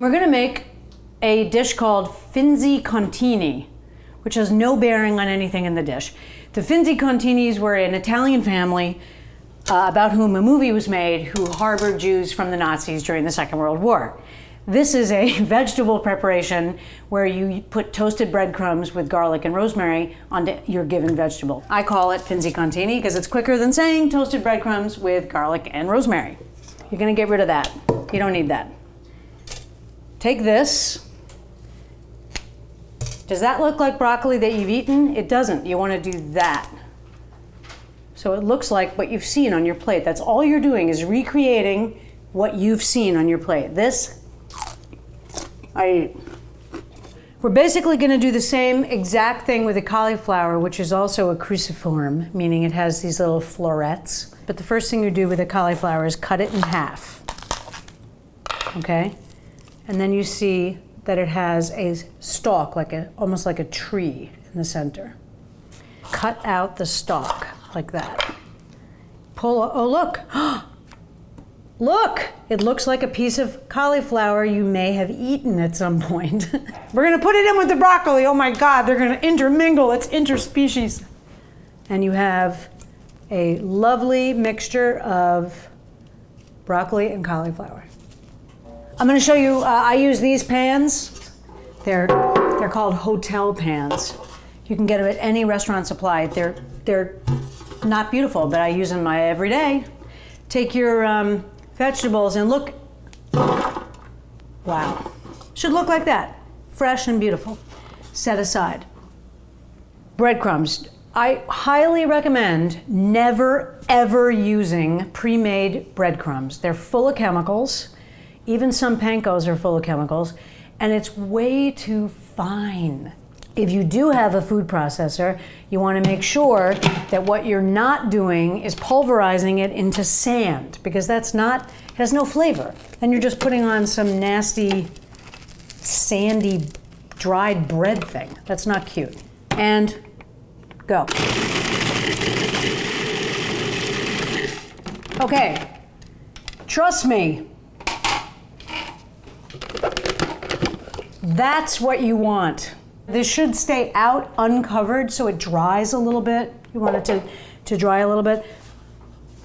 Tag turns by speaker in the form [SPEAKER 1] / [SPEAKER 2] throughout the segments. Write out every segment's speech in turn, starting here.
[SPEAKER 1] We're gonna make a dish called Finzi Contini, which has no bearing on anything in the dish. The Finzi Continis were an Italian family about whom a movie was made who harbored Jews from the Nazis during the Second World War. This is a vegetable preparation where you put toasted breadcrumbs with garlic and rosemary onto your given vegetable. I call it Finzi Contini because it's quicker than saying toasted breadcrumbs with garlic and rosemary. You're gonna get rid of that. You don't need that. Take this. Does that look like broccoli that you've eaten? It doesn't. You want to do that. So it looks like what you've seen on your plate. That's all you're doing is recreating what you've seen on your plate. This, I eat. We're basically going to do the same exact thing with the cauliflower, which is also a cruciform, meaning it has these little florets. But the first thing you do with the cauliflower is cut it in half. Okay? And then you see that it has a stalk, almost like a tree in the center. Cut out the stalk like that. Oh look, look! It looks like a piece of cauliflower you may have eaten at some point. We're gonna put it in with the broccoli. Oh my God, they're gonna intermingle, it's interspecies. And you have a lovely mixture of broccoli and cauliflower. I'm going to show you, I use these pans. They're called hotel pans. You can get them at any restaurant supply. They're not beautiful, but I use them every day. Take your vegetables and look, wow. Should look like that, fresh and beautiful. Set aside. Breadcrumbs. I highly recommend never ever using pre-made breadcrumbs. They're full of chemicals. Even some pankos are full of chemicals, and it's way too fine. If you do have a food processor, you want to make sure that what you're not doing is pulverizing it into sand, because it has no flavor. Then you're just putting on some nasty, sandy, dried bread thing. That's not cute. And go. Okay, trust me. That's what you want. This should stay out uncovered so it dries a little bit. You want it to dry a little bit.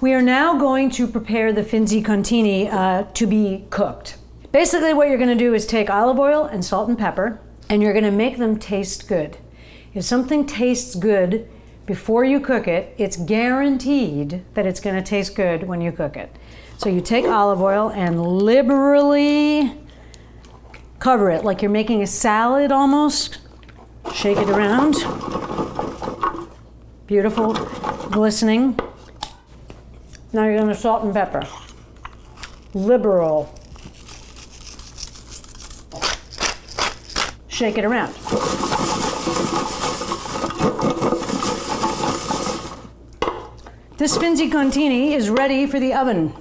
[SPEAKER 1] We are now going to prepare the Finzi Contini to be cooked. Basically what you're gonna do is take olive oil and salt and pepper, and you're gonna make them taste good. If something tastes good before you cook it, it's guaranteed that it's gonna taste good when you cook it. So you take olive oil and liberally cover it like you're making a salad almost. Shake it around. Beautiful, glistening. Now you're gonna salt and pepper. Liberal. Shake it around. This Finzi Contini is ready for the oven.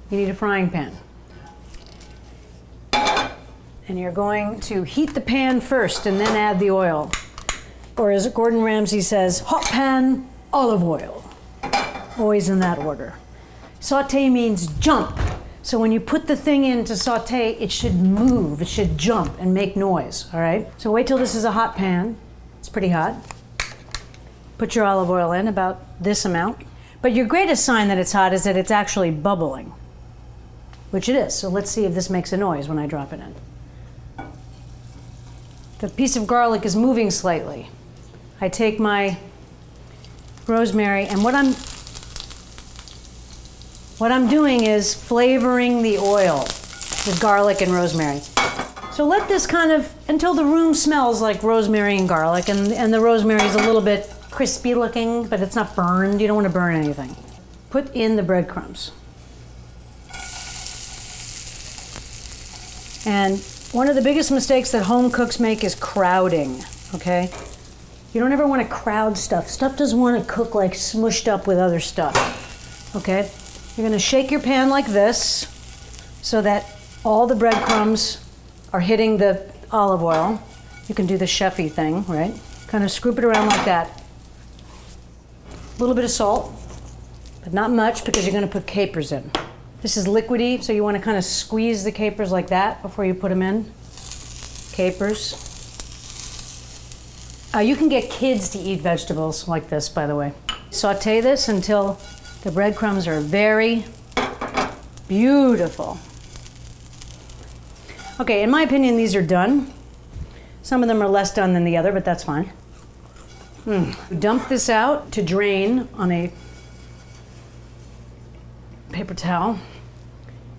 [SPEAKER 1] You need a frying pan. And you're going to heat the pan first and then add the oil. Or as Gordon Ramsay says, hot pan, olive oil. Always in that order. Saute means jump. So when you put the thing in to saute, it should move, it should jump and make noise, all right? So wait till this is a hot pan. It's pretty hot. Put your olive oil in, about this amount. But your greatest sign that it's hot is that it's actually bubbling, which it is. So let's see if this makes a noise when I drop it in. The piece of garlic is moving slightly. I take my rosemary, and what I'm doing is flavoring the oil with garlic and rosemary. So let this until the room smells like rosemary and garlic, and the rosemary is a little bit crispy looking, but it's not burned. You don't want to burn anything. Put in the breadcrumbs. And one of the biggest mistakes that home cooks make is crowding, okay? You don't ever want to crowd stuff. Stuff doesn't want to cook like smushed up with other stuff, okay? You're going to shake your pan like this so that all the breadcrumbs are hitting the olive oil. You can do the chefy thing, right? Kind of scoop it around like that. A little bit of salt, but not much because you're going to put capers in. This is liquidy, so you want to kind of squeeze the capers like that before you put them in. Capers. You can get kids to eat vegetables like this, by the way. Saute this until the breadcrumbs are very beautiful. Okay, in my opinion, these are done. Some of them are less done than the other, but that's fine. Dump this out to drain on a paper towel.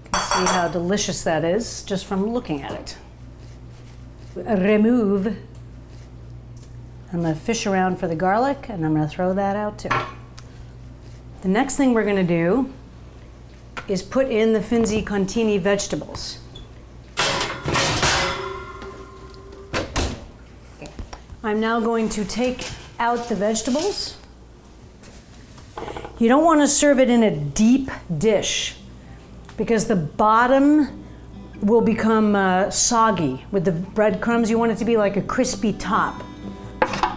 [SPEAKER 1] You can see how delicious that is just from looking at it. Remove. I'm going to fish around for the garlic, and I'm going to throw that out too. The next thing we're going to do is put in the Finzi Contini vegetables. I'm now going to take out the vegetables. You don't want to serve it in a deep dish because the bottom will become soggy with the breadcrumbs. You want it to be like a crispy top.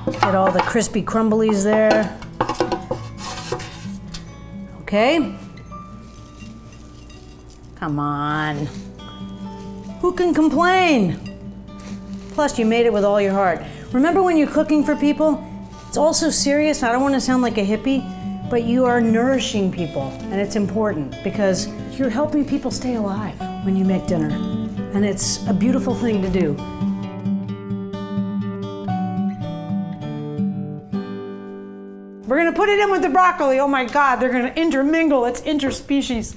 [SPEAKER 1] Get all the crispy crumblies there. Okay. Come on. Who can complain? Plus, you made it with all your heart. Remember when you're cooking for people, it's also serious. I don't want to sound like a hippie, but you are nourishing people, and it's important because you're helping people stay alive when you make dinner, and it's a beautiful thing to do. We're gonna put it in with the broccoli. Oh my God, they're gonna intermingle. It's interspecies.